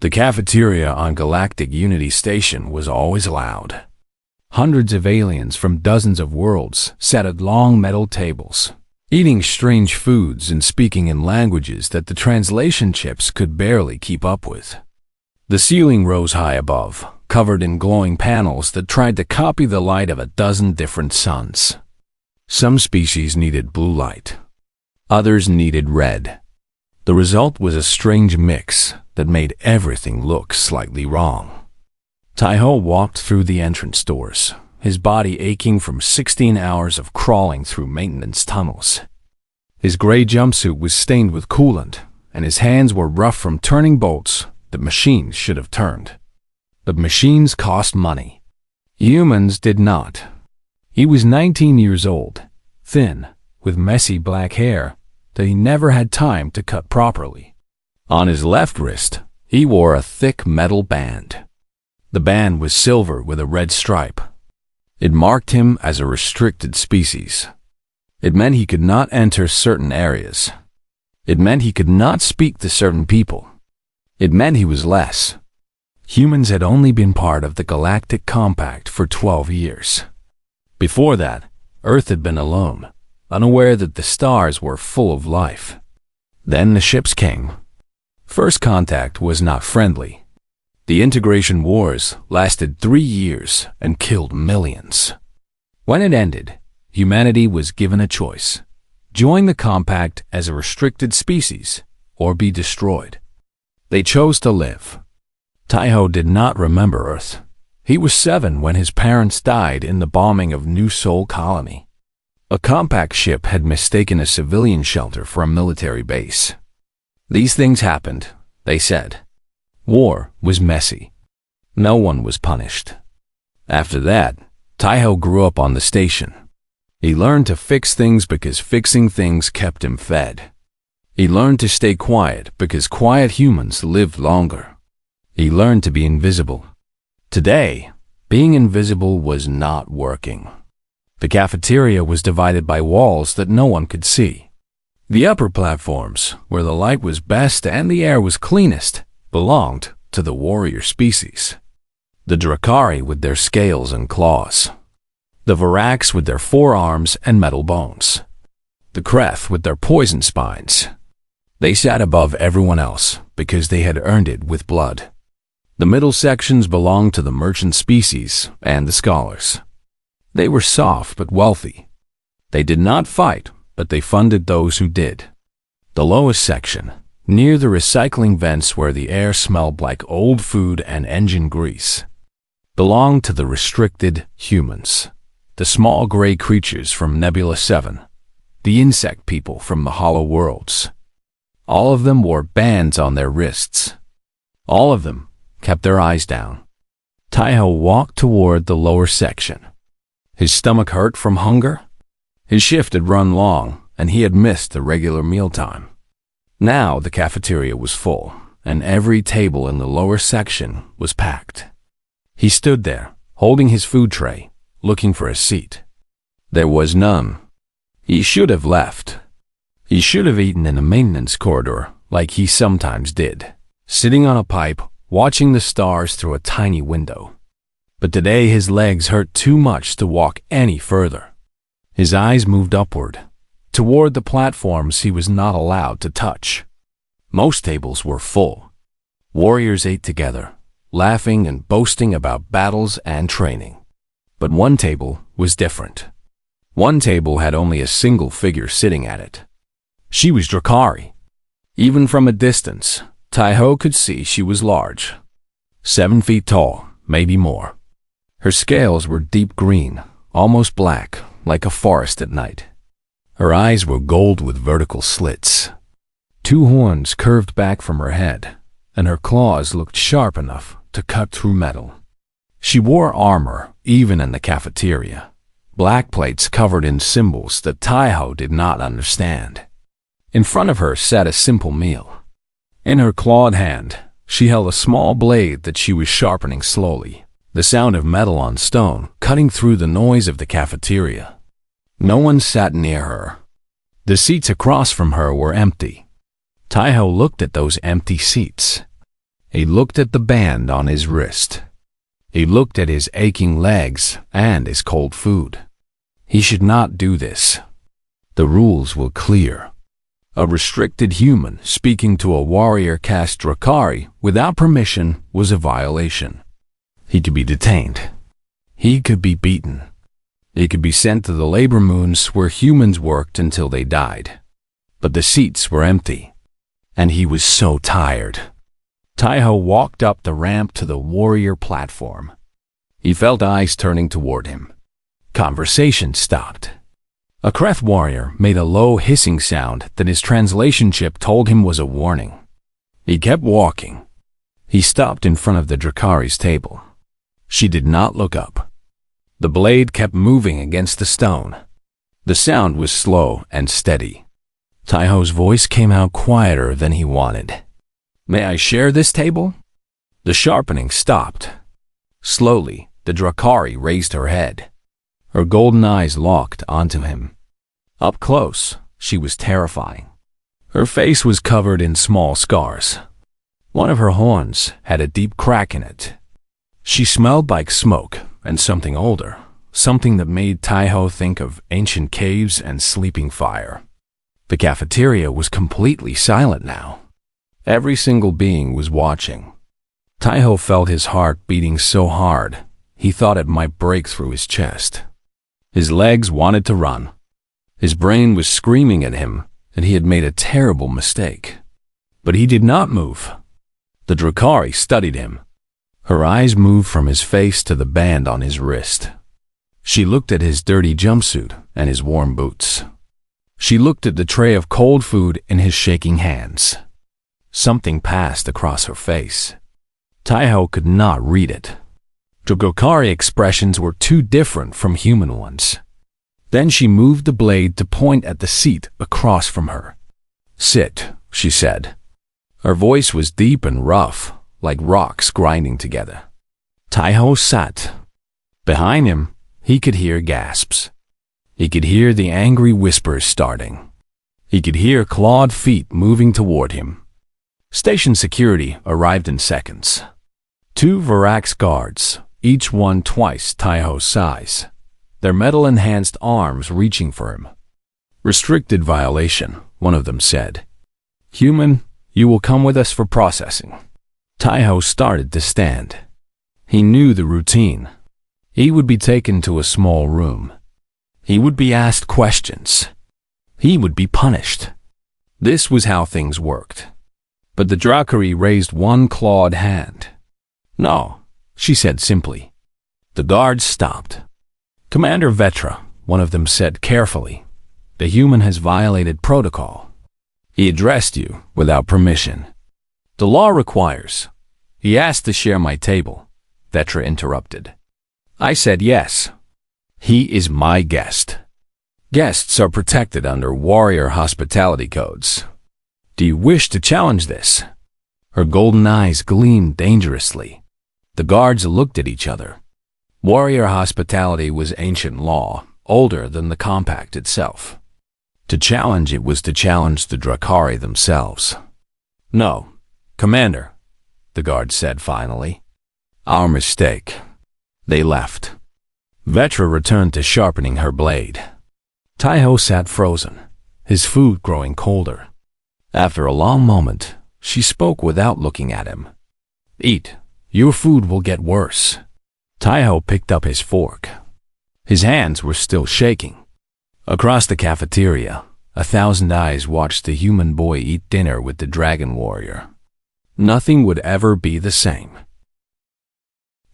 The cafeteria on Galactic Unity Station was always loud. Hundreds of aliens from dozens of worlds sat at long metal tables, eating strange foods and speaking in languages that the translation chips could barely keep up with. The ceiling rose high above, covered in glowing panels that tried to copy the light of a dozen different suns. Some species needed blue light. Others needed red. The result was a strange mix that made everything look slightly wrong. Taiho walked through the entrance doors, his body aching from 16 hours of crawling through maintenance tunnels. His gray jumpsuit was stained with coolant, and his hands were rough from turning bolts that machines should have turned. But machines cost money. Humans did not. He was 19 years old, thin, with messy black hair that he never had time to cut properly. On his left wrist, he wore a thick metal band. The band was silver with a red stripe. It marked him as a restricted species. It meant he could not enter certain areas. It meant he could not speak to certain people. It meant he was less. Humans had only been part of the Galactic Compact for 12 years. Before that, Earth had been alone, unaware that the stars were full of life. Then the ships came. First contact was not friendly. The integration wars lasted 3 years and killed millions. When it ended, humanity was given a choice: join the compact as a restricted species or be destroyed. They chose to live. Taiho did not remember Earth. He was 7 when his parents died in the bombing of New Sol Colony. A compact ship had mistaken a civilian shelter for a military base. These things happened, they said. War was messy. No one was punished. After that, Taiho grew up on the station. He learned to fix things because fixing things kept him fed. He learned to stay quiet because quiet humans lived longer. He learned to be invisible. Today, being invisible was not working. The cafeteria was divided by walls that no one could see. The upper platforms, where the light was best and the air was cleanest, belonged to the warrior species. The Drakari with their scales and claws. The Varaks with their forearms and metal bones. The Kreth with their poison spines. They sat above everyone else because they had earned it with blood. The middle sections belonged to the merchant species and the scholars. They were soft but wealthy. They did not fight, but they funded those who did. The lowest section, near the recycling vents where the air smelled like old food and engine grease, belonged to the restricted humans, the small gray creatures from Nebula 7, the insect people from the Hollow Worlds. All of them wore bands on their wrists. All of them kept their eyes down. Taiho walked toward the lower section. His stomach hurt from hunger. His shift had run long, and he had missed the regular mealtime. Now the cafeteria was full, and every table in the lower section was packed. He stood there, holding his food tray, looking for a seat. There was none. He should have left. He should have eaten in the maintenance corridor, like he sometimes did, sitting on a pipe, watching the stars through a tiny window. But today his legs hurt too much to walk any further. His eyes moved upward, toward the platforms he was not allowed to touch. Most tables were full. Warriors ate together, laughing and boasting about battles and training. But one table was different. One table had only a single figure sitting at it. She was Drakari. Even from a distance, Taiho could see she was large. 7 feet tall, maybe more. Her scales were deep green, almost black, like a forest at night. Her eyes were gold with vertical slits. 2 horns curved back from her head, and her claws looked sharp enough to cut through metal. She wore armor, even in the cafeteria. Black plates covered in symbols that Taiho did not understand. In front of her sat a simple meal. In her clawed hand, she held a small blade that she was sharpening slowly, the sound of metal on stone cutting through the noise of the cafeteria. No one sat near her. The seats across from her were empty. Taiho looked at those empty seats. He looked at the band on his wrist. He looked at his aching legs and his cold food. He should not do this. The rules were clear. A restricted human speaking to a warrior caste Drakari without permission was a violation. He could be detained. He could be beaten. He could be sent to the labor moons where humans worked until they died. But the seats were empty, and he was so tired. Taiho walked up the ramp to the warrior platform. He felt eyes turning toward him. Conversation stopped. A Kreth warrior made a low hissing sound that his translation chip told him was a warning. He kept walking. He stopped in front of the Drakari's table. She did not look up. The blade kept moving against the stone. The sound was slow and steady. Taiho's voice came out quieter than he wanted. "May I share this table?" The sharpening stopped. Slowly, the Drakari raised her head. Her golden eyes locked onto him. Up close, she was terrifying. Her face was covered in small scars. One of her horns had a deep crack in it. She smelled like smoke and something older, something that made Taiho think of ancient caves and sleeping fire. The cafeteria was completely silent now. Every single being was watching. Taiho felt his heart beating so hard, he thought it might break through his chest. His legs wanted to run. His brain was screaming at him that he had made a terrible mistake. But he did not move. The Drakari studied him. Her eyes moved from his face to the band on his wrist. She looked at his dirty jumpsuit and his warm boots. She looked at the tray of cold food in his shaking hands. Something passed across her face. Taiho could not read it. Drakari expressions were too different from human ones. Then she moved the blade to point at the seat across from her. "Sit," she said. Her voice was deep and rough, like rocks grinding together. Taiho sat. Behind him, he could hear gasps. He could hear the angry whispers starting. He could hear clawed feet moving toward him. Station security arrived in seconds. 2 Varax guards, each one twice Taiho's size, their metal-enhanced arms reaching for him. "Restricted violation," one of them said. "Human, you will come with us for processing." Taiho started to stand. He knew the routine. He would be taken to a small room. He would be asked questions. He would be punished. This was how things worked. But the Drakari raised one clawed hand. "No," she said simply. The guards stopped. "Commander Vetra," one of them said carefully, "the human has violated protocol. He addressed you without permission. The law requires." "He asked to share my table," Vetra interrupted. "I said yes. He is my guest. Guests are protected under warrior hospitality codes. Do you wish to challenge this?" Her golden eyes gleamed dangerously. The guards looked at each other. Warrior hospitality was ancient law, older than the compact itself. To challenge it was to challenge the Drakari themselves. "No, Commander," the guard said finally. "Our mistake." They left. Vetra returned to sharpening her blade. Taiho sat frozen, his food growing colder. After a long moment, she spoke without looking at him. "Eat. Your food will get worse." Taiho picked up his fork. His hands were still shaking. Across the cafeteria, 1,000 eyes watched the human boy eat dinner with the dragon warrior. Nothing would ever be the same.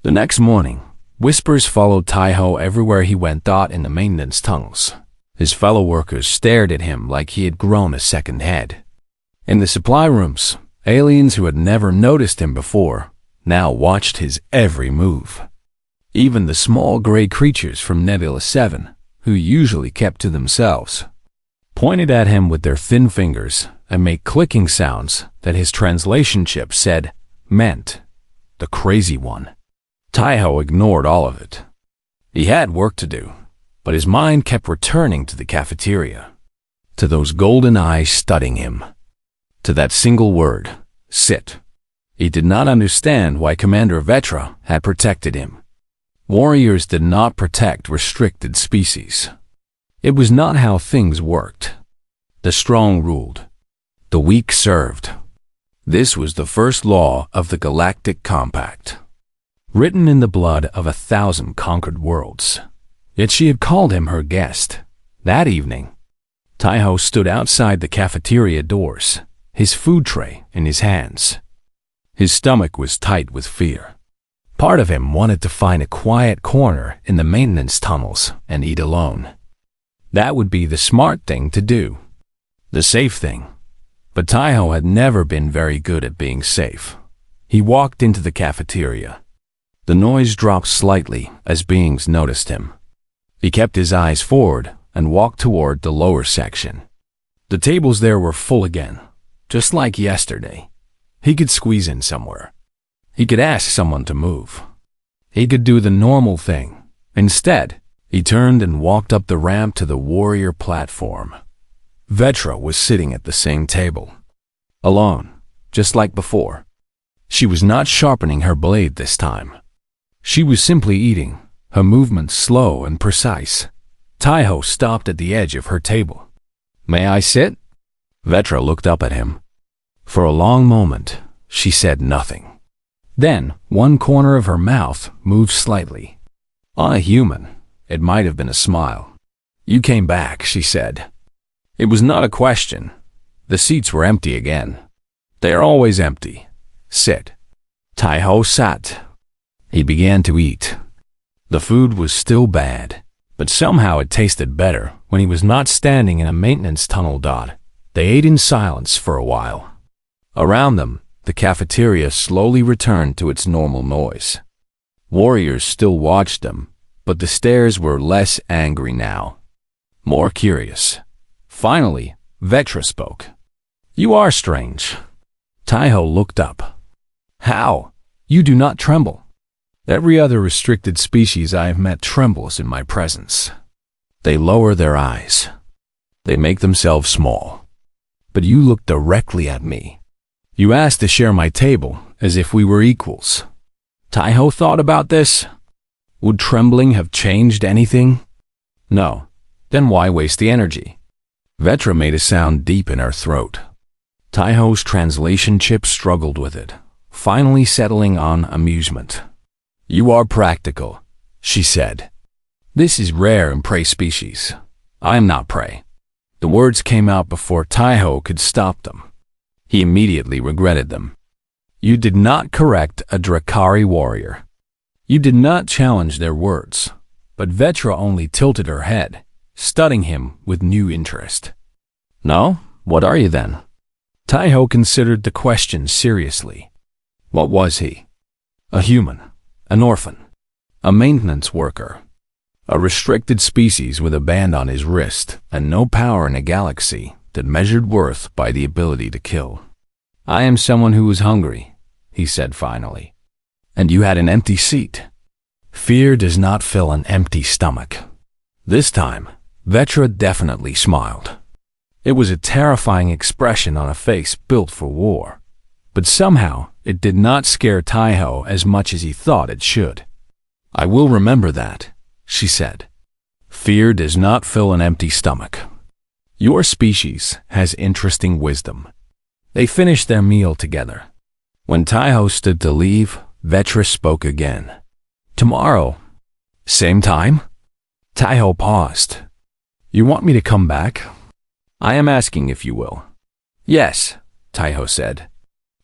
The next morning, whispers followed Taiho everywhere he went. In the maintenance tunnels, his fellow workers stared at him like he had grown a second head. In the supply rooms, aliens who had never noticed him before now watched his every move. Even the small gray creatures from Nebula 7, who usually kept to themselves, pointed at him with their thin fingers and made clicking sounds that his translation chip said meant the crazy one. Taiho ignored all of it. He had work to do, but his mind kept returning to the cafeteria, to those golden eyes studying him, to that single word, sit. He did not understand why Commander Vetra had protected him. Warriors did not protect restricted species. It was not how things worked. The strong ruled. The weak served. This was the first law of the Galactic Compact, written in the blood of 1,000 conquered worlds. Yet she had called him her guest. That evening, Taiho stood outside the cafeteria doors, his food tray in his hands. His stomach was tight with fear. Part of him wanted to find a quiet corner in the maintenance tunnels and eat alone. That would be the smart thing to do, the safe thing. But Taiho had never been very good at being safe. He walked into the cafeteria. The noise dropped slightly as beings noticed him. He kept his eyes forward and walked toward the lower section. The tables there were full again, just like yesterday. He could squeeze in somewhere. He could ask someone to move. He could do the normal thing. Instead, he turned and walked up the ramp to the warrior platform. Vetra was sitting at the same table, alone, just like before. She was not sharpening her blade this time. She was simply eating, her movements slow and precise. Taiho stopped at the edge of her table. "May I sit?" Vetra looked up at him. For a long moment, she said nothing. Then, one corner of her mouth moved slightly. On a human, it might have been a smile. "You came back," she said. It was not a question. The seats were empty again. They are always empty. Sit. Taiho sat. He began to eat. The food was still bad, but somehow it tasted better when he was not standing in a maintenance tunnel. They ate in silence for a while. Around them, the cafeteria slowly returned to its normal noise. Warriors still watched them, but the stares were less angry now, more curious. Finally, Vetra spoke. "You are strange." Taiho looked up. "How? You do not tremble." "Every other restricted species I have met trembles in my presence. They lower their eyes. They make themselves small. But you look directly at me. You asked to share my table as if we were equals." Taiho thought about this. Would trembling have changed anything? No. Then why waste the energy? Vetra made a sound deep in her throat. Taiho's translation chip struggled with it, finally settling on amusement. "You are practical," she said. "This is rare in prey species. I am not prey." The words came out before Taiho could stop them. He immediately regretted them. You did not correct a Drakari warrior. You did not challenge their words, but Vetra only tilted her head, studying him with new interest. "No? What are you then?" Taiho considered the question seriously. What was he? A human, an orphan, a maintenance worker, a restricted species with a band on his wrist and no power in a galaxy that measured worth by the ability to kill. "I am someone who is hungry," he said finally. "And you had an empty seat." Fear does not fill an empty stomach. This time, Vetra definitely smiled. It was a terrifying expression on a face built for war. But somehow, it did not scare Taiho as much as he thought it should. "I will remember that," she said. "Fear does not fill an empty stomach. Your species has interesting wisdom." They finished their meal together. When Taiho stood to leave, Vetra spoke again. "Tomorrow, same time?" Taiho paused. "You want me to come back?" "I am asking if you will." "Yes," Taiho said.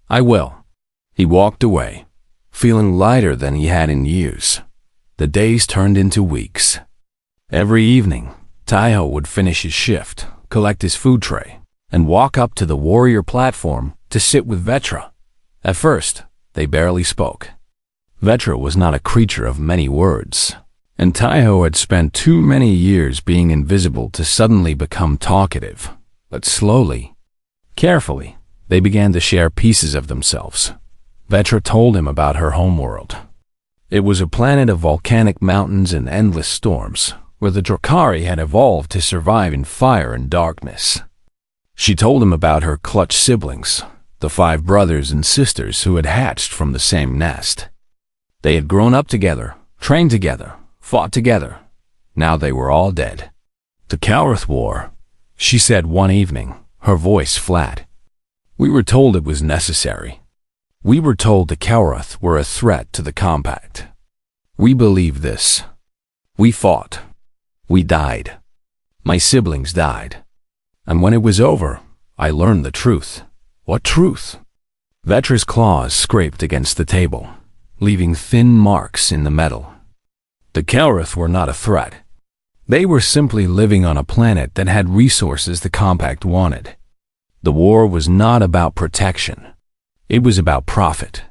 "I will." He walked away, feeling lighter than he had in years. The days turned into weeks. Every evening, Taiho would finish his shift, collect his food tray, and walk up to the warrior platform to sit with Vetra. At first, they barely spoke. Vetra was not a creature of many words, and Taiho had spent too many years being invisible to suddenly become talkative. But slowly, carefully, they began to share pieces of themselves. Vetra told him about her homeworld. It was a planet of volcanic mountains and endless storms, where the Drakari had evolved to survive in fire and darkness. She told him about her clutch siblings, the 5 brothers and sisters who had hatched from the same nest. They had grown up together, trained together, fought together. Now they were all dead. "The HFY War," she said one evening, her voice flat. "We were told it was necessary. We were told the HFY were a threat to the compact. We believed this. We fought. We died. My siblings died. And when it was over, I learned the truth." "What truth?" Vetra's claws scraped against the table, leaving thin marks in the metal. The HFY were not a threat. They were simply living on a planet that had resources the compact wanted. The war was not about protection. It was about profit.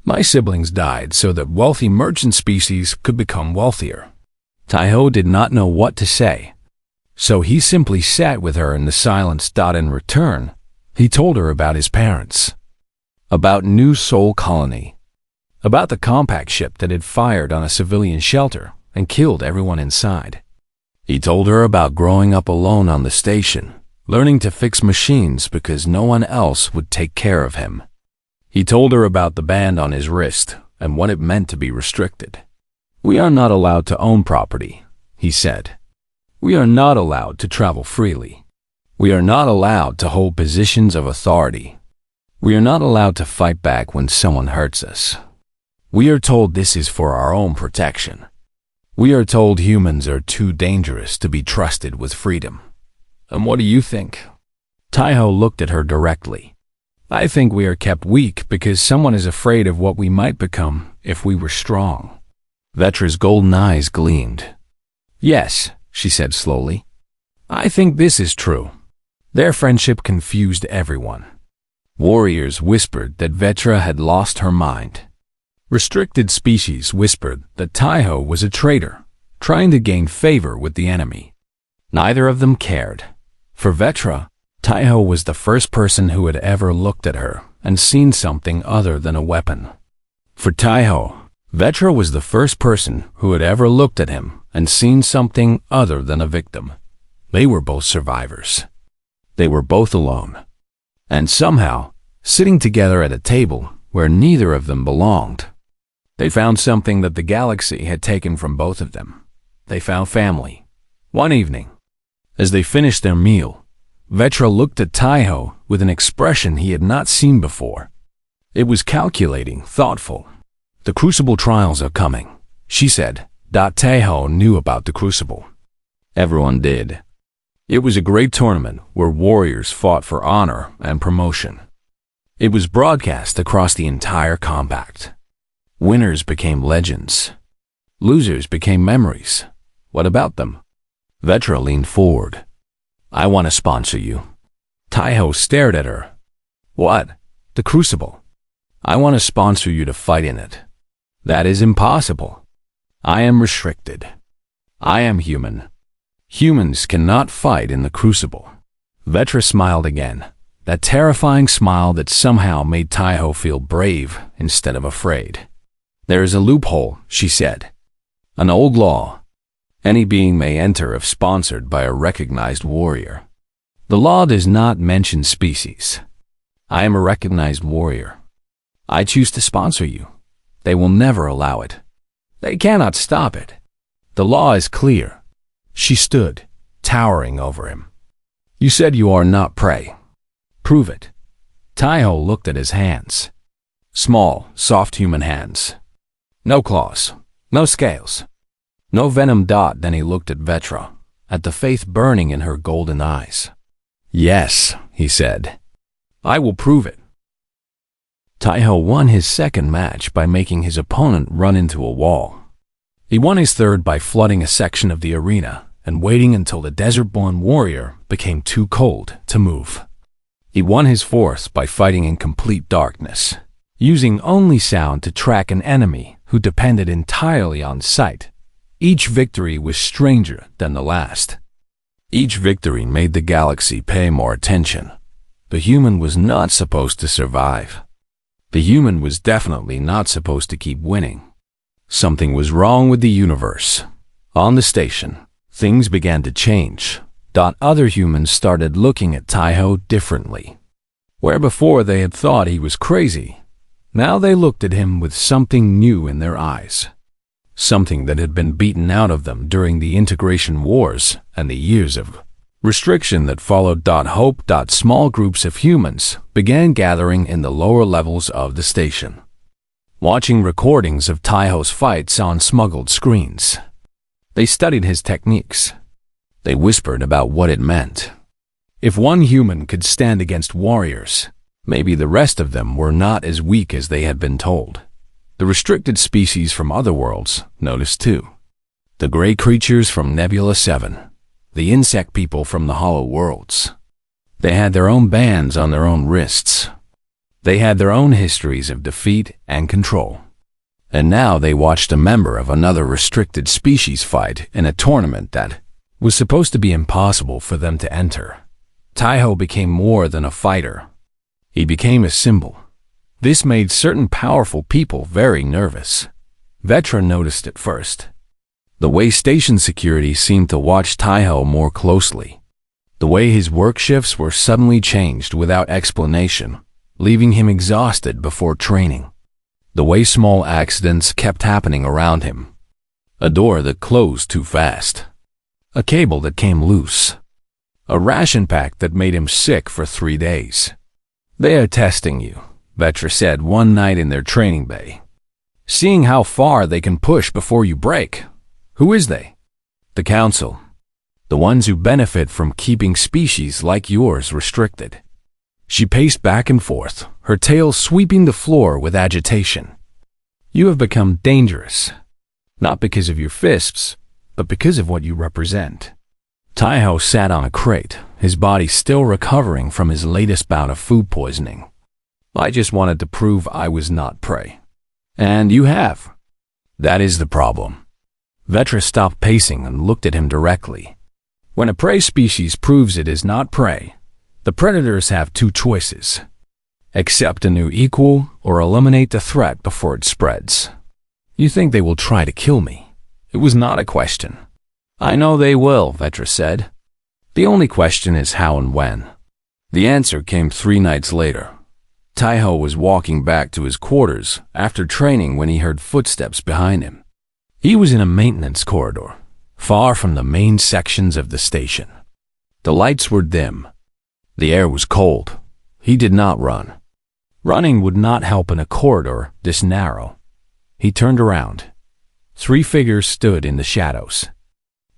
My siblings died so that wealthy merchant species could become wealthier. Taiho did not know what to say, so he simply sat with her in the silence. In return, he told her about his parents, about New Soul Colony, about the compact ship that had fired on a civilian shelter and killed everyone inside. He told her about growing up alone on the station, learning to fix machines because no one else would take care of him. He told her about the band on his wrist and what it meant to be restricted. "We are not allowed to own property," he said. "We are not allowed to travel freely. We are not allowed to hold positions of authority. We are not allowed to fight back when someone hurts us. We are told this is for our own protection. We are told humans are too dangerous to be trusted with freedom. And what do you think?" Taiho looked at her directly. "I think we are kept weak because someone is afraid of what we might become if we were strong." Vetra's golden eyes gleamed. "Yes," she said slowly. "I think this is true." Their friendship confused everyone. Warriors whispered that Vetra had lost her mind. Restricted species whispered that Taiho was a traitor, trying to gain favor with the enemy. Neither of them cared. For Vetra, Taiho was the first person who had ever looked at her and seen something other than a weapon. For Taiho, Vetra was the first person who had ever looked at him and seen something other than a victim. They were both survivors. They were both alone. And somehow, sitting together at a table where neither of them belonged. They found something that the galaxy had taken from both of them. They found family. One evening, as they finished their meal, Vetra looked at Taiho with an expression he had not seen before. It was calculating, thoughtful. "The Crucible trials are coming," she said. Taiho knew about the Crucible. Everyone did. It was a great tournament where warriors fought for honor and promotion. It was broadcast across the entire compact. Winners became legends. Losers became memories. What about them? Vetra leaned forward. "I want to sponsor you." Taiho stared at her. "What?" "The Crucible. I want to sponsor you to fight in it." "That is impossible. I am restricted. I am human. Humans cannot fight in the Crucible." Vetra smiled again, that terrifying smile that somehow made Taiho feel brave instead of afraid. "There is a loophole," she said. "An old law. Any being may enter if sponsored by a recognized warrior. The law does not mention species. I am a recognized warrior. I choose to sponsor you. They will never allow it. They cannot stop it. The law is clear." She stood, towering over him. "You said you are not prey. Prove it." Taiho looked at his hands. Small, soft human hands. No claws, no scales, no venom. Then he looked at Vetra, at the faith burning in her golden eyes. "Yes," he said. "I will prove it." Taiho won his second match by making his opponent run into a wall. He won his third by flooding a section of the arena and waiting until the desert-born warrior became too cold to move. He won his fourth by fighting in complete darkness, using only sound to track an enemy who depended entirely on sight. Each victory was stranger than the last. Each victory made the galaxy pay more attention. The human was not supposed to survive. The human was definitely not supposed to keep winning. Something was wrong with the universe. On the station, things began to change. Other humans started looking at Taiho differently. Where before they had thought he was crazy, now they looked at him with something new in their eyes. Something that had been beaten out of them during the integration wars and the years of restriction that followed. Hope. Small groups of humans began gathering in the lower levels of the station, watching recordings of Taiho's fights on smuggled screens. They studied his techniques. They whispered about what it meant. If one human could stand against warriors, maybe the rest of them were not as weak as they had been told. The restricted species from other worlds noticed too. The gray creatures from Nebula 7, the insect people from the hollow worlds. They had their own bands on their own wrists. They had their own histories of defeat and control. And now they watched a member of another restricted species fight in a tournament that was supposed to be impossible for them to enter. Taiho became more than a fighter. He became a symbol. This made certain powerful people very nervous. Vetra noticed it first. The way station security seemed to watch Taiho more closely. The way his work shifts were suddenly changed without explanation, leaving him exhausted before training. The way small accidents kept happening around him. A door that closed too fast. A cable that came loose. A ration pack that made him sick for 3 days. "They are testing you," Vetra said one night in their training bay. "Seeing how far they can push before you break." "Who is they?" "The Council. The ones who benefit from keeping species like yours restricted." She paced back and forth, her tail sweeping the floor with agitation. "You have become dangerous. Not because of your fists, but because of what you represent." Taiho sat on a crate, his body still recovering from his latest bout of food poisoning. "I just wanted to prove I was not prey." "And you have." "That is the problem." Vetra stopped pacing and looked at him directly. "When a prey species proves it is not prey, the predators have 2 choices. Accept a new equal or eliminate the threat before it spreads. You think they will try to kill me? It was not a question." "I know they will," Vetra said. "The only question is how and when." The answer came 3 nights later. Taiho was walking back to his quarters after training when he heard footsteps behind him. He was in a maintenance corridor, far from the main sections of the station. The lights were dim. The air was cold. He did not run. Running would not help in a corridor this narrow. He turned around. 3 figures stood in the shadows.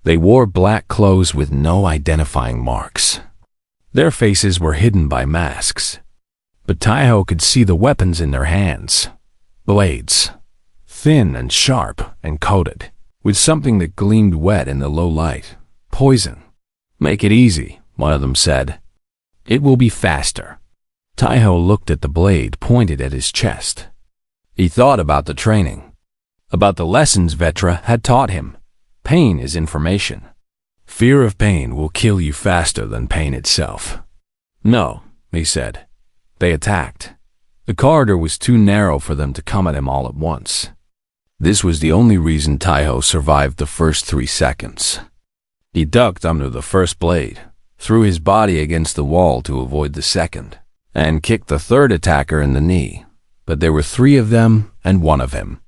They wore black clothes with no identifying marks. Their faces were hidden by masks. But Taiho could see the weapons in their hands. Blades. Thin and sharp and coated, with something that gleamed wet in the low light. "Poison." "Make it easy," one of them said. "It will be faster." Taiho looked at the blade pointed at his chest. He thought about the training, about the lessons Vetra had taught him. Pain is information. Fear of pain will kill you faster than pain itself. "No," he said. They attacked. The corridor was too narrow for them to come at him all at once. This was the only reason Taiho survived the first 3 seconds. He ducked under the first blade, threw his body against the wall to avoid the second, and kicked the third attacker in the knee. But there were 3 of them and 1 of him.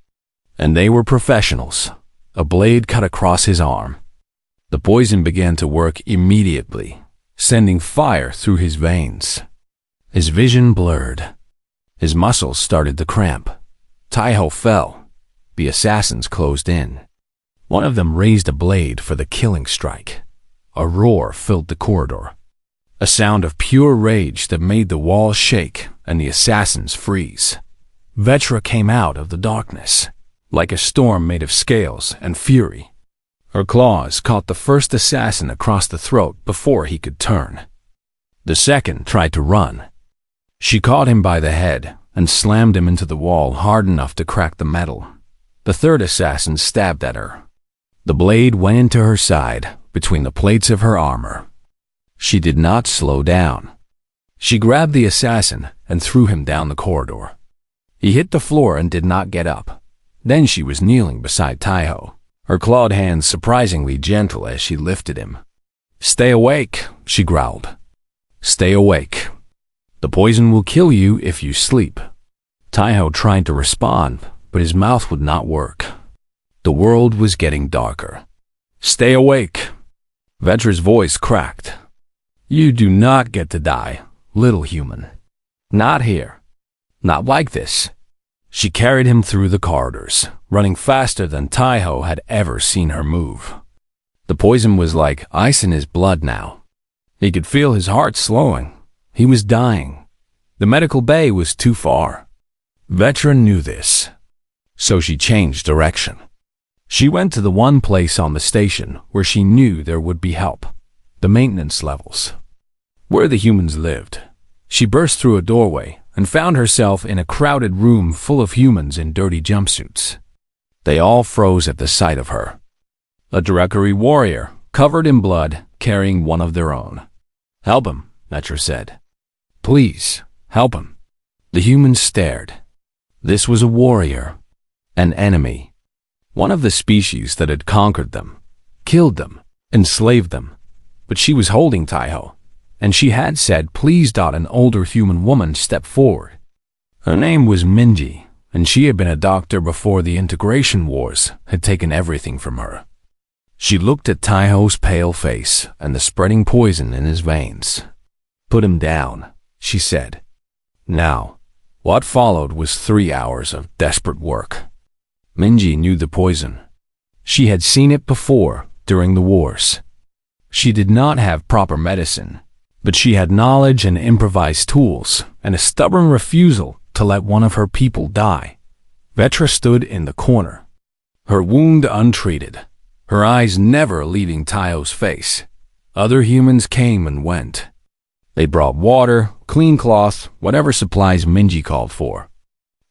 And they were professionals. A blade cut across his arm. The poison began to work immediately, sending fire through his veins. His vision blurred. His muscles started to cramp. Taiho fell. The assassins closed in. One of them raised a blade for the killing strike. A roar filled the corridor. A sound of pure rage that made the walls shake and the assassins freeze. Vetra came out of the darkness, like a storm made of scales and fury. Her claws caught the first assassin across the throat before he could turn. The second tried to run. She caught him by the head and slammed him into the wall hard enough to crack the metal. The third assassin stabbed at her. The blade went into her side, between the plates of her armor. She did not slow down. She grabbed the assassin and threw him down the corridor. He hit the floor and did not get up. Then she was kneeling beside Taiho, her clawed hands surprisingly gentle as she lifted him. "Stay awake," she growled. "Stay awake." The poison will kill you if you sleep. Taiho tried to respond, but his mouth would not work. The world was getting darker. Stay awake. Vetra's voice cracked. You do not get to die, little human. Not here. Not like this. She carried him through the corridors, running faster than Taiho had ever seen her move. The poison was like ice in his blood now. He could feel his heart slowing. He was dying. The medical bay was too far. Vetra knew this. So she changed direction. She went to the one place on the station where she knew there would be help. The maintenance levels. Where the humans lived. She burst through a doorway and found herself in a crowded room full of humans in dirty jumpsuits. They all froze at the sight of her. A Drukhari warrior, covered in blood, carrying one of their own. Help him, Vetra said. Please, help him. The humans stared. This was a warrior. An enemy. One of the species that had conquered them, killed them, enslaved them. But she was holding Taiho, and she had said, please. An older human woman stepped forward. Her name was Minji, and she had been a doctor before the integration wars had taken everything from her. She looked at Taiho's pale face and the spreading poison in his veins. Put him down, she said. Now, what followed was 3 hours of desperate work. Minji knew the poison. She had seen it before, during the wars. She did not have proper medicine, but she had knowledge and improvised tools, and a stubborn refusal to let one of her people die. Vetra stood in the corner, her wound untreated, her eyes never leaving Taiho's face. Other humans came and went. They brought water, clean cloth, whatever supplies Minji called for.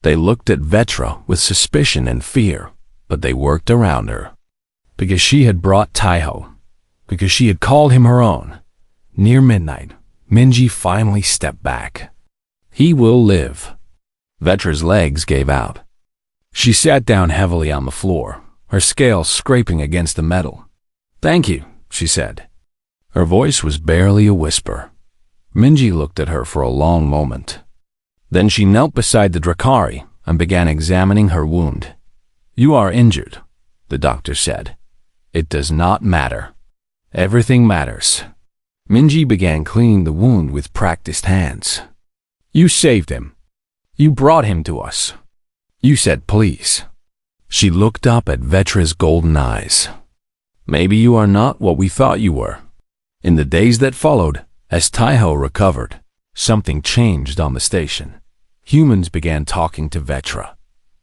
They looked at Vetra with suspicion and fear, but they worked around her. Because she had brought Taiho, because she had called him her own. Near midnight, Minji finally stepped back. He will live. Vetra's legs gave out. She sat down heavily on the floor, her scales scraping against the metal. Thank you, she said. Her voice was barely a whisper. Minji looked at her for a long moment. Then she knelt beside the Drukhari and began examining her wound. You are injured, the doctor said. It does not matter. Everything matters. Minji began cleaning the wound with practiced hands. You saved him. You brought him to us. You said please. She looked up at Vetra's golden eyes. Maybe you are not what we thought you were. In the days that followed, as Taiho recovered, something changed on the station. Humans began talking to Vetra,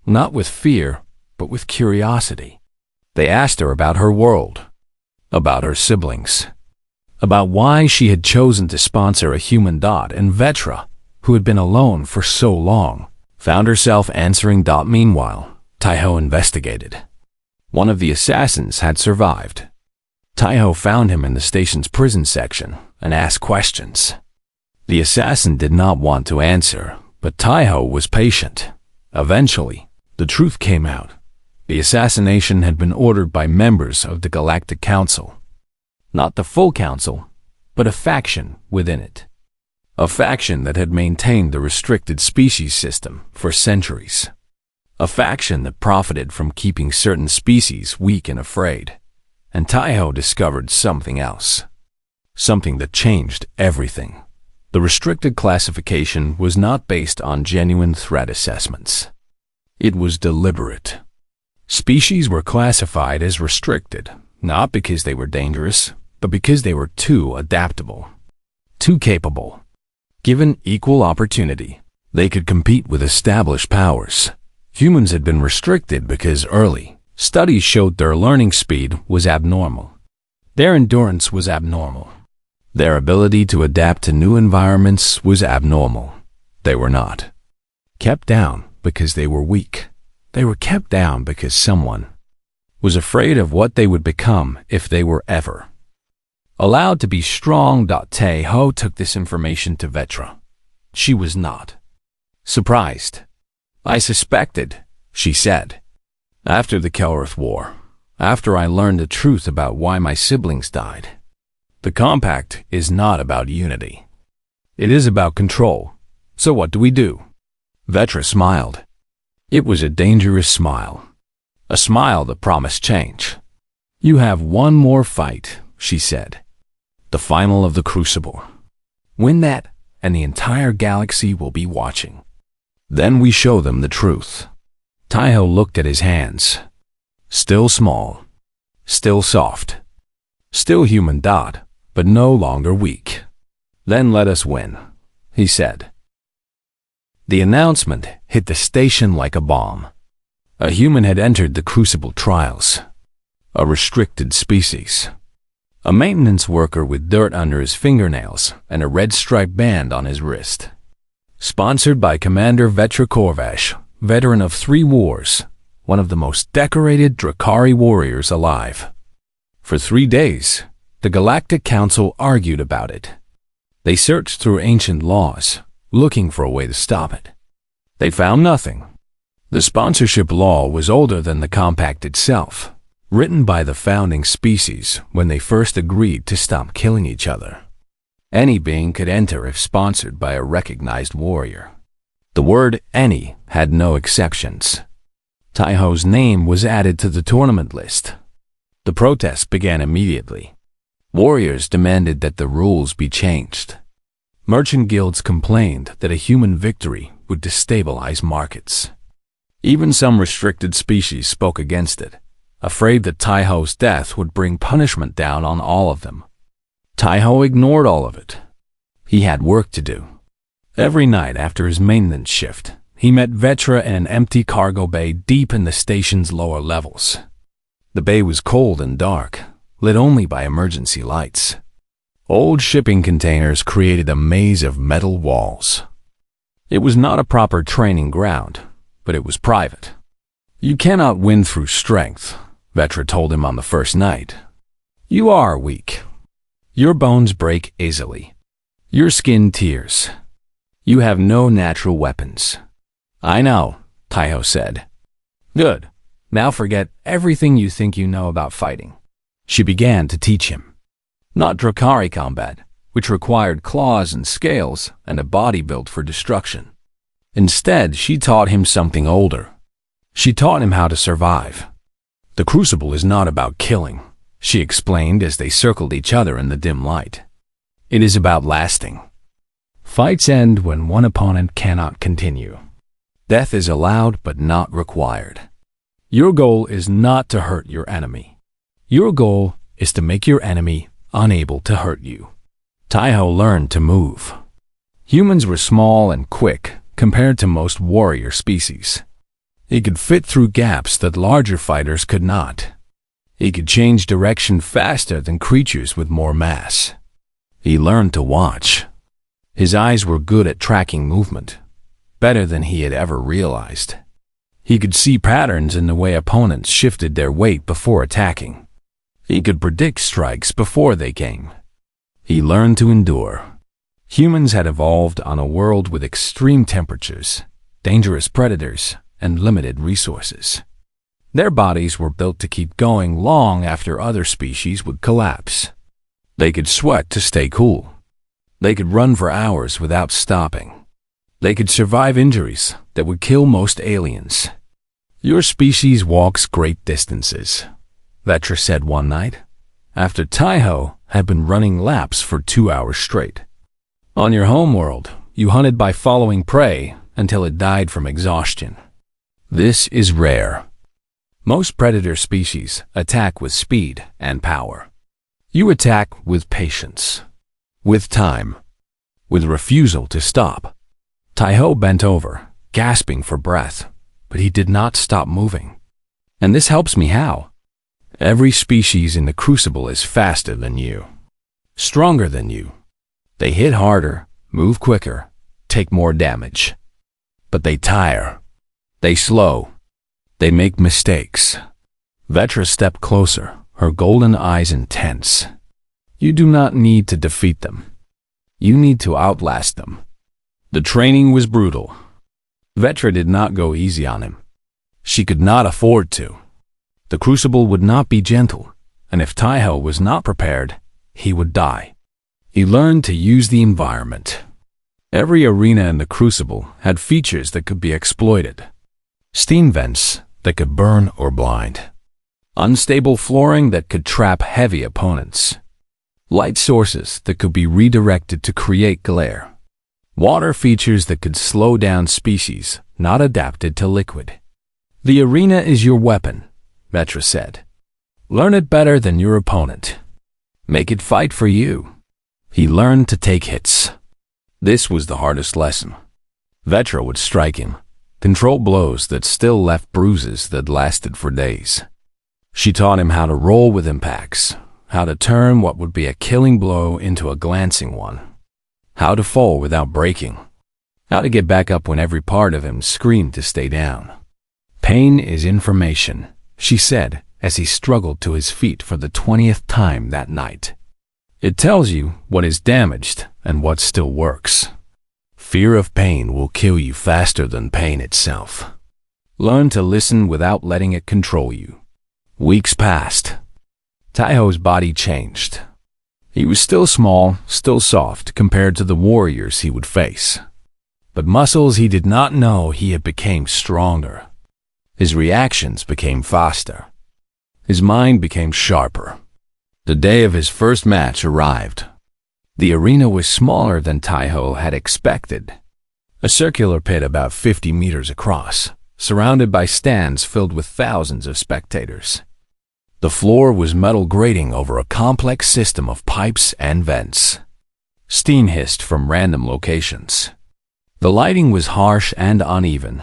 not with fear, but with curiosity. They asked her about her world, about her siblings, about why she had chosen to sponsor a human dot, and Vetra, who had been alone for so long, found herself answering. Meanwhile, Taiho investigated. One of the assassins had survived. Taiho found him in the station's prison section and asked questions. The assassin did not want to answer, but Taiho was patient. Eventually, the truth came out. The assassination had been ordered by members of the Galactic Council. Not the full council, but a faction within it. A faction that had maintained the restricted species system for centuries. A faction that profited from keeping certain species weak and afraid. And Taiho discovered something else. Something that changed everything. The restricted classification was not based on genuine threat assessments. It was deliberate. Species were classified as restricted, not because they were dangerous, but because they were too adaptable, too capable. Given equal opportunity, they could compete with established powers. Humans had been restricted because early studies showed their learning speed was abnormal. Their endurance was abnormal. Their ability to adapt to new environments was abnormal. They were not kept down because they were weak. They were kept down because someone was afraid of what they would become if they were ever allowed to be strong. Taiho took this information to Vetra. She was not surprised. I suspected, she said. After the Kelrith War, after I learned the truth about why my siblings died. The compact is not about unity. It is about control, So what do we do? Vetra smiled. It was a dangerous smile. A smile that promised change. You have one more fight, she said. The final of the Crucible. Win that, and the entire galaxy will be watching. Then we show them the truth. Taiho looked at his hands. Still small. Still soft. Still human dot, but no longer weak. Then let us win, he said. The announcement hit the station like a bomb. A human had entered the Crucible trials. A restricted species. A maintenance worker with dirt under his fingernails and a red striped band on his wrist. Sponsored by Commander Vetra Korvash, veteran of 3 wars, one of the most decorated Drakari warriors alive. For 3 days, the Galactic Council argued about it. They searched through ancient laws, looking for a way to stop it. They found nothing. The sponsorship law was older than the compact itself, written by the founding species when they first agreed to stop killing each other. Any being could enter if sponsored by a recognized warrior. The word any had no exceptions. Taiho's name was added to the tournament list. The protests began immediately. Warriors demanded that the rules be changed. Merchant guilds complained that a human victory would destabilize markets. Even some restricted species spoke against it, afraid that Taiho's death would bring punishment down on all of them. Taiho ignored all of it. He had work to do. Every night after his maintenance shift, he met Vetra in an empty cargo bay deep in the station's lower levels. The bay was cold and dark, lit only by emergency lights. Old shipping containers created a maze of metal walls. It was not a proper training ground, but it was private. You cannot win through strength, Vetra told him on the first night. You are weak. Your bones break easily. Your skin tears. You have no natural weapons. I know, Taiho said. Good. Now forget everything you think you know about fighting. She began to teach him. Not Drakari combat, which required claws and scales and a body built for destruction. Instead, she taught him something older. She taught him how to survive. The Crucible is not about killing, she explained as they circled each other in the dim light. It is about lasting. Fights end when one opponent cannot continue. Death is allowed but not required. Your goal is not to hurt your enemy. Your goal is to make your enemy unable to hurt you. Taiho learned to move. Humans were small and quick compared to most warrior species. He could fit through gaps that larger fighters could not. He could change direction faster than creatures with more mass. He learned to watch. His eyes were good at tracking movement, better than he had ever realized. He could see patterns in the way opponents shifted their weight before attacking. He could predict strikes before they came. He learned to endure. Humans had evolved on a world with extreme temperatures, dangerous predators, and limited resources. Their bodies were built to keep going long after other species would collapse. They could sweat to stay cool. They could run for hours without stopping. They could survive injuries that would kill most aliens. Your species walks great distances, Vetra said one night, after Taiho had been running laps for 2 hours straight. On your homeworld, you hunted by following prey until it died from exhaustion. This is rare. Most predator species attack with speed and power. You attack with patience, with time, with refusal to stop. Taiho bent over, gasping for breath, but he did not stop moving. And this helps me how? Every species in the Crucible is faster than you, stronger than you. They hit harder, move quicker, take more damage. But they tire. They slow. They make mistakes. Vetra stepped closer, her golden eyes intense. You do not need to defeat them. You need to outlast them. The training was brutal. Vetra did not go easy on him. She could not afford to. The Crucible would not be gentle, and if Taiho was not prepared, he would die. He learned to use the environment. Every arena in the Crucible had features that could be exploited. Steam vents that could burn or blind. Unstable flooring that could trap heavy opponents. Light sources that could be redirected to create glare. Water features that could slow down species not adapted to liquid. The arena is your weapon, Vetra said. Learn it better than your opponent. Make it fight for you. He learned to take hits. This was the hardest lesson. Vetra would strike him, control blows that still left bruises that lasted for days. She taught him how to roll with impacts, how to turn what would be a killing blow into a glancing one, how to fall without breaking, how to get back up when every part of him screamed to stay down. Pain is information, she said as he struggled to his feet for the 20th time that night. It tells you what is damaged and what still works. Fear of pain will kill you faster than pain itself. Learn to listen without letting it control you. Weeks passed. Taiho's body changed. He was still small, still soft compared to the warriors he would face. But muscles he did not know he had became stronger. His reactions became faster. His mind became sharper. The day of his first match arrived. The arena was smaller than Taiho had expected. A circular pit about 50 meters across, surrounded by stands filled with thousands of spectators. The floor was metal grating over a complex system of pipes and vents. Steam hissed from random locations. The lighting was harsh and uneven,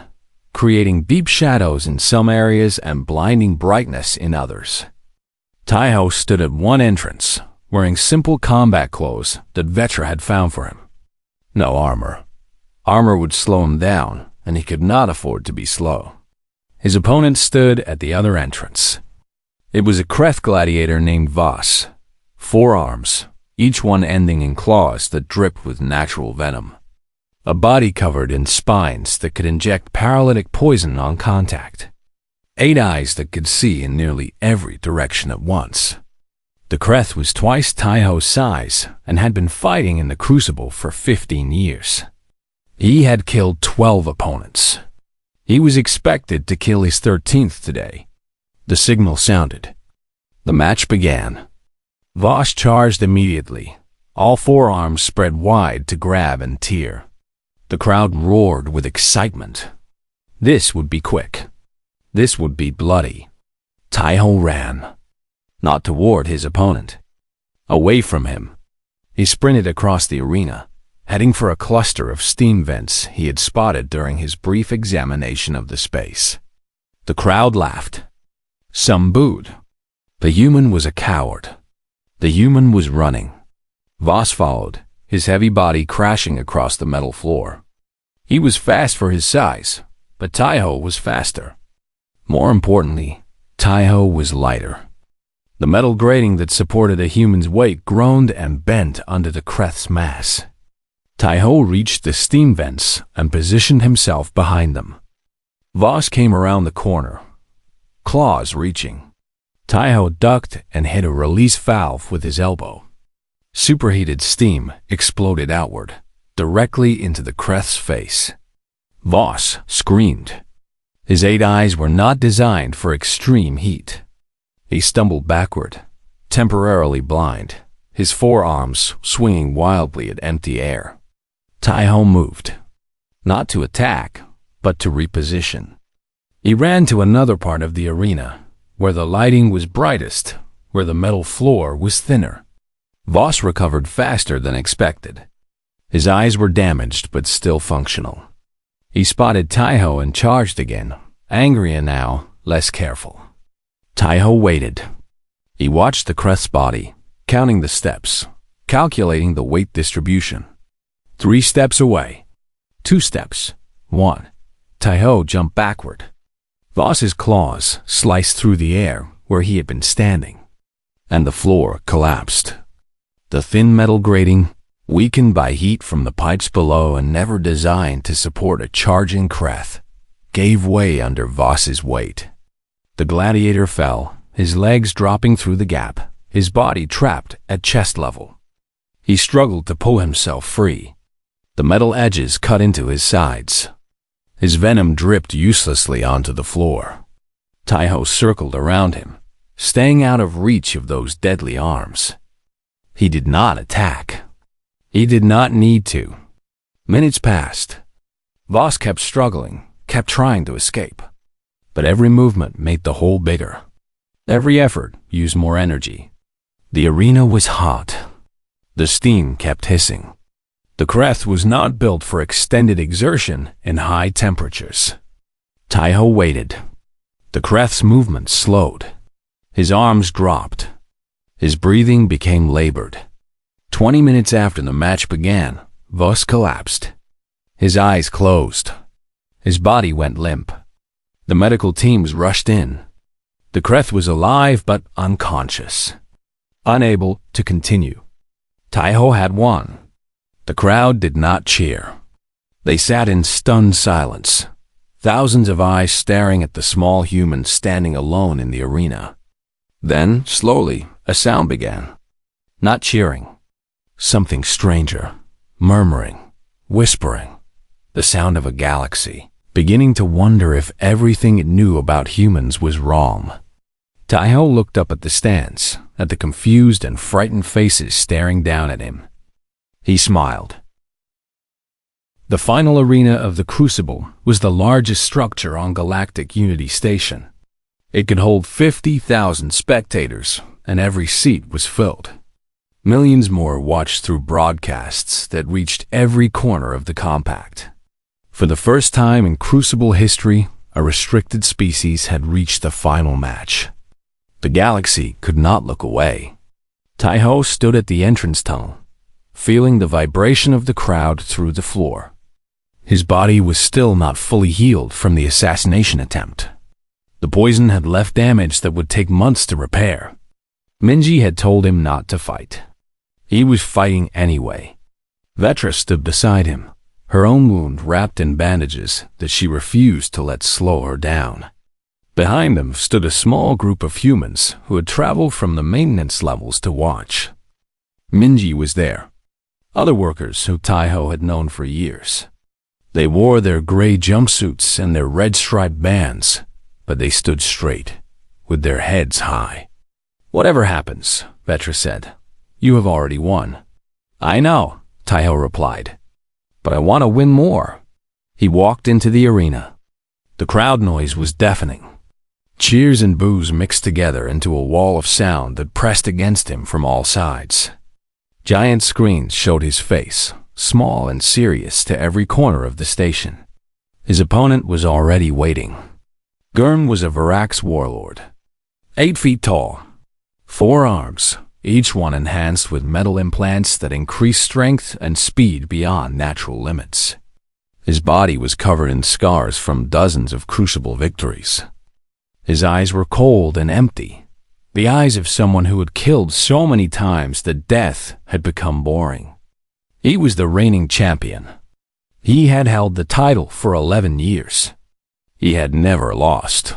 creating deep shadows in some areas and blinding brightness in others. Taiho stood at one entrance, wearing simple combat clothes that Vetra had found for him. No armor. Armor would slow him down, and he could not afford to be slow. His opponent stood at the other entrance. It was a Kreth gladiator named Voss. 4 arms, each one ending in claws that dripped with natural venom. A body covered in spines that could inject paralytic poison on contact. 8 eyes that could see in nearly every direction at once. The Kreth was twice Taiho's size and had been fighting in the Crucible for 15 years. He had killed 12 opponents. He was expected to kill his 13th today. The signal sounded. The match began. Voss charged immediately, all 4 arms spread wide to grab and tear. The crowd roared with excitement. This would be quick. This would be bloody. Taiho ran. Not toward his opponent. Away from him. He sprinted across the arena, heading for a cluster of steam vents he had spotted during his brief examination of the space. The crowd laughed. Some booed. The human was a coward. The human was running. Voss followed, his heavy body crashing across the metal floor. He was fast for his size, but Taiho was faster. More importantly, Taiho was lighter. The metal grating that supported a human's weight groaned and bent under the Kreth's mass. Taiho reached the steam vents and positioned himself behind them. Voss came around the corner, claws reaching. Taiho ducked and hit a release valve with his elbow. Superheated steam exploded outward, directly into the Kreth's face. Voss screamed. His 8 eyes were not designed for extreme heat. He stumbled backward, temporarily blind, his 4 arms swinging wildly at empty air. Taiho moved, not to attack, but to reposition. He ran to another part of the arena, where the lighting was brightest, where the metal floor was thinner. Voss recovered faster than expected. His eyes were damaged but still functional. He spotted Taiho and charged again, angrier now, less careful. Taiho waited. He watched the Kreth's body, counting the steps, calculating the weight distribution. 3 steps away. 2 steps. 1. Taiho jumped backward. Voss's claws sliced through the air where he had been standing, and the floor collapsed. The thin metal grating, weakened by heat from the pipes below and never designed to support a charging Kreth, gave way under Voss's weight. The gladiator fell, his legs dropping through the gap, his body trapped at chest level. He struggled to pull himself free. The metal edges cut into his sides. His venom dripped uselessly onto the floor. Taiho circled around him, staying out of reach of those deadly arms. He did not attack. He did not need to. Minutes passed. Voss kept struggling, kept trying to escape. But every movement made the hole bigger. Every effort used more energy. The arena was hot. The steam kept hissing. The Kreth was not built for extended exertion in high temperatures. Taiho waited. The Kreth's movement slowed. His arms dropped. His breathing became labored. 20 minutes after the match began, Voss collapsed. His eyes closed. His body went limp. The medical teams rushed in. The Kreth was alive but unconscious, unable to continue. Taiho had won. The crowd did not cheer. They sat in stunned silence, thousands of eyes staring at the small human standing alone in the arena. Then, slowly, a sound began. Not cheering. Something stranger, murmuring, whispering. The sound of a galaxy, beginning to wonder if everything it knew about humans was wrong. Taiho looked up at the stands, at the confused and frightened faces staring down at him. He smiled. The final arena of the Crucible was the largest structure on Galactic Unity Station. It could hold 50,000 spectators, and every seat was filled. Millions more watched through broadcasts that reached every corner of the compact. For the first time in Crucible history, a restricted species had reached the final match. The galaxy could not look away. Taiho stood at the entrance tunnel, feeling the vibration of the crowd through the floor. His body was still not fully healed from the assassination attempt. The poison had left damage that would take months to repair. Minji had told him not to fight. He was fighting anyway. Vetra stood beside him, her own wound wrapped in bandages that she refused to let slow her down. Behind them stood a small group of humans who had traveled from the maintenance levels to watch. Minji was there. Other workers who Taiho had known for years. They wore their gray jumpsuits and their red striped bands, but they stood straight, with their heads high. "Whatever happens," Vetra said, "you have already won." "I know," Taiho replied, "but I want to win more." He walked into the arena. The crowd noise was deafening. Cheers and boos mixed together into a wall of sound that pressed against him from all sides. Giant screens showed his face, small and serious, to every corner of the station. His opponent was already waiting. Gurn was a Varax warlord, 8 feet tall, 4 arms, each one enhanced with metal implants that increased strength and speed beyond natural limits. His body was covered in scars from dozens of crucible victories. His eyes were cold and empty, the eyes of someone who had killed so many times that death had become boring. He was the reigning champion. He had held the title for 11 years. He had never lost.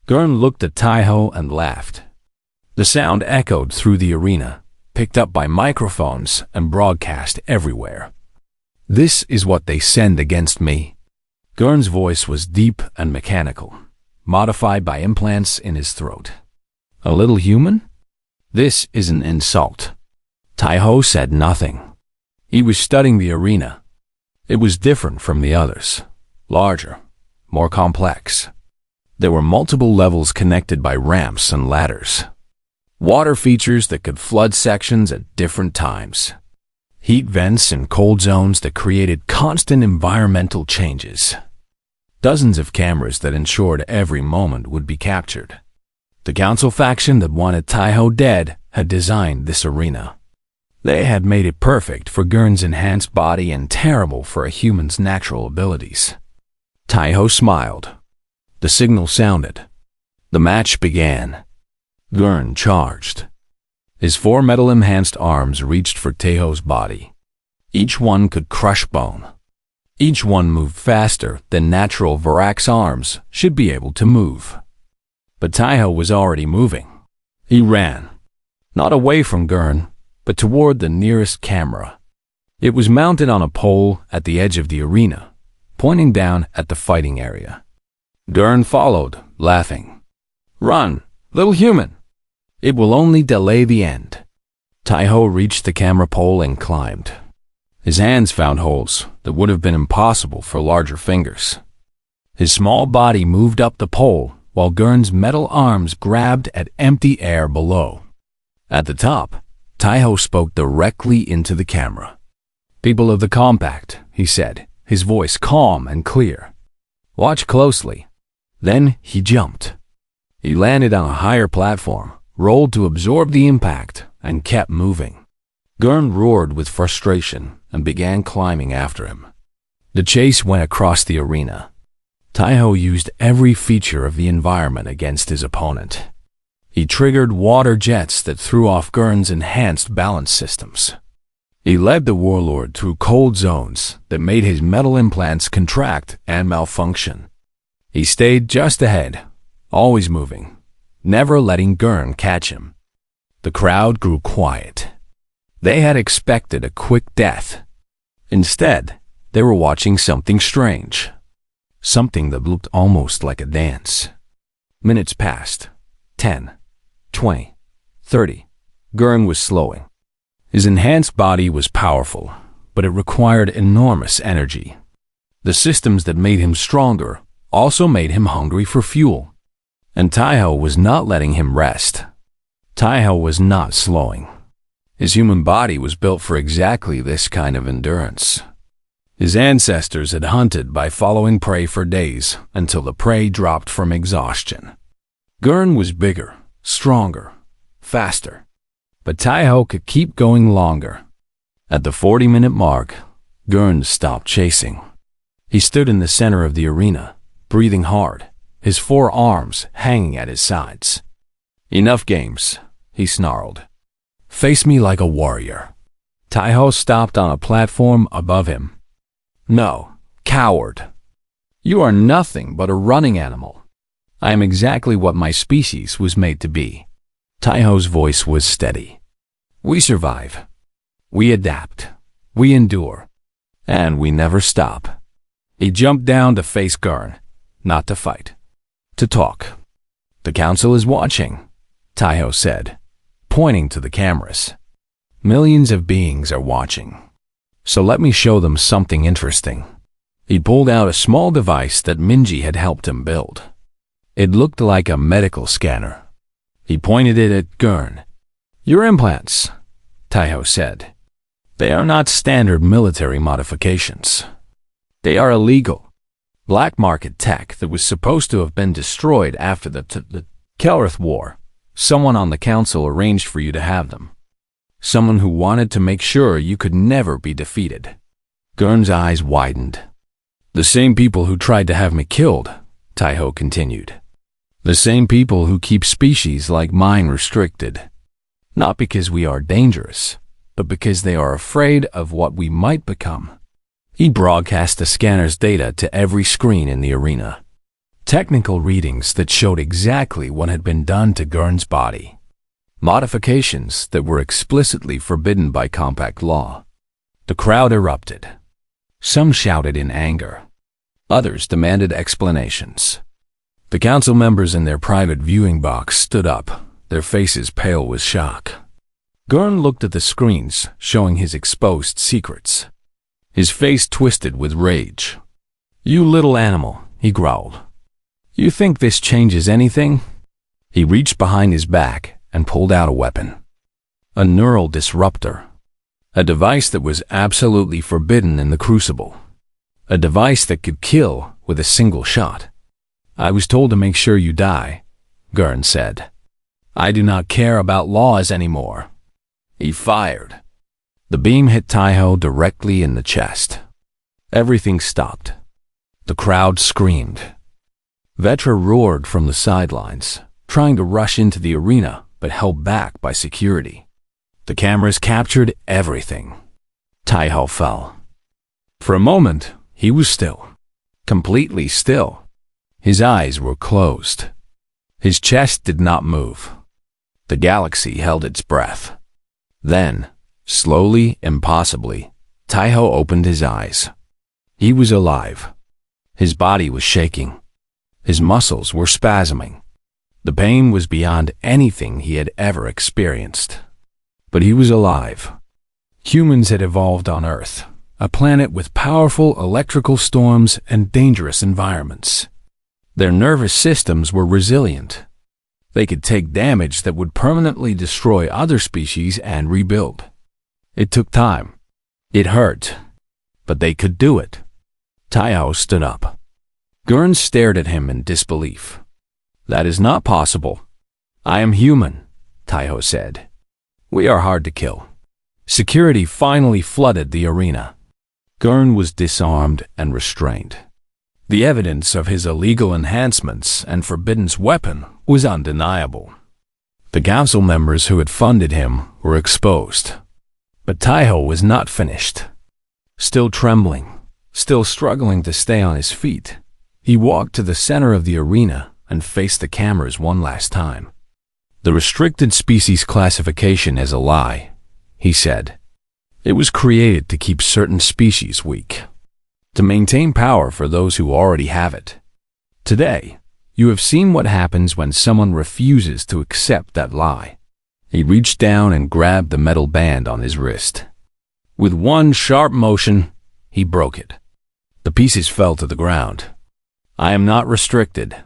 Gurn looked at Taiho and laughed. The sound echoed through the arena, picked up by microphones and broadcast everywhere. "This is what they send against me." Gurn's voice was deep and mechanical, modified by implants in his throat. "A little human? This is an insult." Taiho said nothing. He was studying the arena. It was different from the others, larger, more complex. There were multiple levels connected by ramps and ladders. Water features that could flood sections at different times. Heat vents and cold zones that created constant environmental changes. Dozens of cameras that ensured every moment would be captured. The council faction that wanted Taiho dead had designed this arena. They had made it perfect for Gurn's enhanced body and terrible for a human's natural abilities. Taiho smiled. The signal sounded. The match began. Gurn charged. His 4 metal-enhanced arms reached for Taiho's body. Each one could crush bone. Each one moved faster than natural Varax arms should be able to move. But Taiho was already moving. He ran, not away from Gurn, but toward the nearest camera. It was mounted on a pole at the edge of the arena, pointing down at the fighting area. Gurn followed, laughing. "Run, little human. It will only delay the end." Taiho reached the camera pole and climbed. His hands found holes that would have been impossible for larger fingers. His small body moved up the pole while Gurn's metal arms grabbed at empty air below. At the top, Taiho spoke directly into the camera. "People of the compact," he said, his voice calm and clear. "Watch closely." Then he jumped. He landed on a higher platform, rolled to absorb the impact, and kept moving. Gurn roared with frustration and began climbing after him. The chase went across the arena. Taiho used every feature of the environment against his opponent. He triggered water jets that threw off Gurn's enhanced balance systems. He led the warlord through cold zones that made his metal implants contract and malfunction. He stayed just ahead, always moving, never letting Gurn catch him. The crowd grew quiet. They had expected a quick death. Instead, they were watching something strange. Something that looked almost like a dance. Minutes passed. 10, 20, 30. Gurn was slowing. His enhanced body was powerful, but it required enormous energy. The systems that made him stronger also made him hungry for fuel. And Taiho was not letting him rest. Taiho was not slowing. His human body was built for exactly this kind of endurance. His ancestors had hunted by following prey for days until the prey dropped from exhaustion. Gurn was bigger, stronger, faster. But Taiho could keep going longer. At the 40-minute mark, Gurn stopped chasing. He stood in the center of the arena, breathing hard, his 4 arms hanging at his sides. "Enough games," he snarled. "Face me like a warrior." Taiho stopped on a platform above him. "No, coward. You are nothing but a running animal. I am exactly what my species was made to be." Taiho's voice was steady. "We survive. We adapt. We endure. And we never stop." He jumped down to face Gurn, not to fight, to talk. "The council is watching," Taiho said, pointing to the cameras. "Millions of beings are watching. So let me show them something interesting." He pulled out a small device that Minji had helped him build. It looked like a medical scanner. He pointed it at Gurn. "Your implants," Taiho said. "They are not standard military modifications. They are illegal. Black market tech that was supposed to have been destroyed after the HFY War. Someone on the council arranged for you to have them. Someone who wanted to make sure you could never be defeated." Gurn's eyes widened. "The same people who tried to have me killed," Taiho continued. "The same people who keep species like mine restricted. Not because we are dangerous, but because they are afraid of what we might become." He broadcast the scanner's data to every screen in the arena. Technical readings that showed exactly what had been done to Gurn's body. Modifications that were explicitly forbidden by compact law. The crowd erupted. Some shouted in anger. Others demanded explanations. The council members in their private viewing box stood up, their faces pale with shock. Gurn looked at the screens, showing his exposed secrets. His face twisted with rage. "You little animal," he growled. "You think this changes anything?" He reached behind his back and pulled out a weapon. A neural disruptor. A device that was absolutely forbidden in the Crucible. A device that could kill with a single shot. "I was told to make sure you die," Gurn said. "I do not care about laws anymore." He fired. The beam hit Taiho directly in the chest. Everything stopped. The crowd screamed. Vetra roared from the sidelines, trying to rush into the arena, but held back by security. The cameras captured everything. Taiho fell. For a moment, he was still. Completely still. His eyes were closed. His chest did not move. The galaxy held its breath. Then, slowly, impossibly, Taiho opened his eyes. He was alive. His body was shaking. His muscles were spasming. The pain was beyond anything he had ever experienced. But he was alive. Humans had evolved on Earth, a planet with powerful electrical storms and dangerous environments. Their nervous systems were resilient. They could take damage that would permanently destroy other species and rebuild. It took time. It hurt. But they could do it. Taiho stood up. Gurn stared at him in disbelief. "That is not possible." "I am human," Taiho said. "We are hard to kill." Security finally flooded the arena. Gurn was disarmed and restrained. The evidence of his illegal enhancements and forbidden weapon was undeniable. The council members who had funded him were exposed. But Taiho was not finished. Still trembling, still struggling to stay on his feet, he walked to the center of the arena and faced the cameras one last time. "The restricted species classification is a lie," he said. "It was created to keep certain species weak, to maintain power for those who already have it. Today, you have seen what happens when someone refuses to accept that lie." He reached down and grabbed the metal band on his wrist. With one sharp motion, he broke it. The pieces fell to the ground. "I am not restricted,"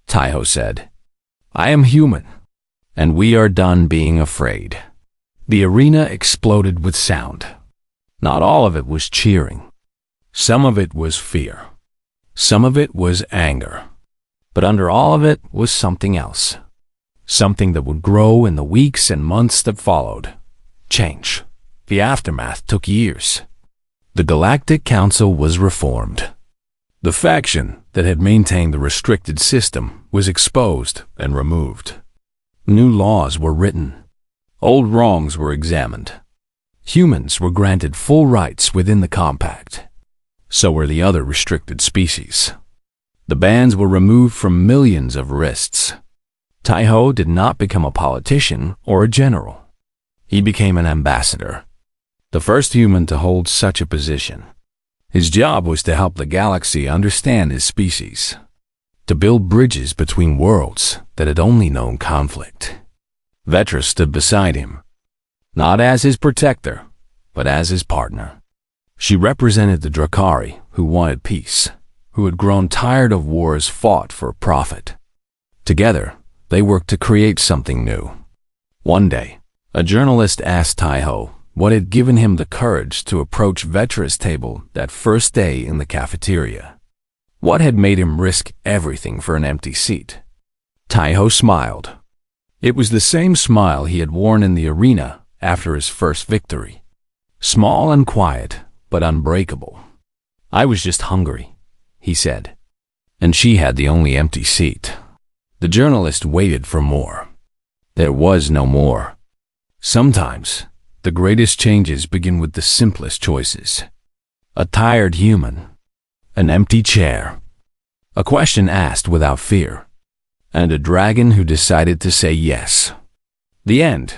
Taiho said. "I am human, and we are done being afraid." The arena exploded with sound. Not all of it was cheering. Some of it was fear. Some of it was anger. But under all of it was something else. Something that would grow in the weeks and months that followed. Change. The aftermath took years. The Galactic Council was reformed. The faction that had maintained the restricted system was exposed and removed. New laws were written. Old wrongs were examined. Humans were granted full rights within the compact. So were the other restricted species. The bans were removed from millions of wrists. Taiho did not become a politician or a general. He became an ambassador, the first human to hold such a position. His job was to help the galaxy understand his species, to build bridges between worlds that had only known conflict. Vetra stood beside him, not as his protector, but as his partner. She represented the Drakari who wanted peace, who had grown tired of wars fought for profit. Together, they worked to create something new. One day, a journalist asked Taiho what had given him the courage to approach Vetra's table that first day in the cafeteria. What had made him risk everything for an empty seat? Taiho smiled. It was the same smile he had worn in the arena after his first victory. Small and quiet, but unbreakable. "I was just hungry," he said. And she had the only empty seat. The journalist waited for more. There was no more. Sometimes, the greatest changes begin with the simplest choices. A tired human. An empty chair. A question asked without fear. And a dragon who decided to say yes. The end.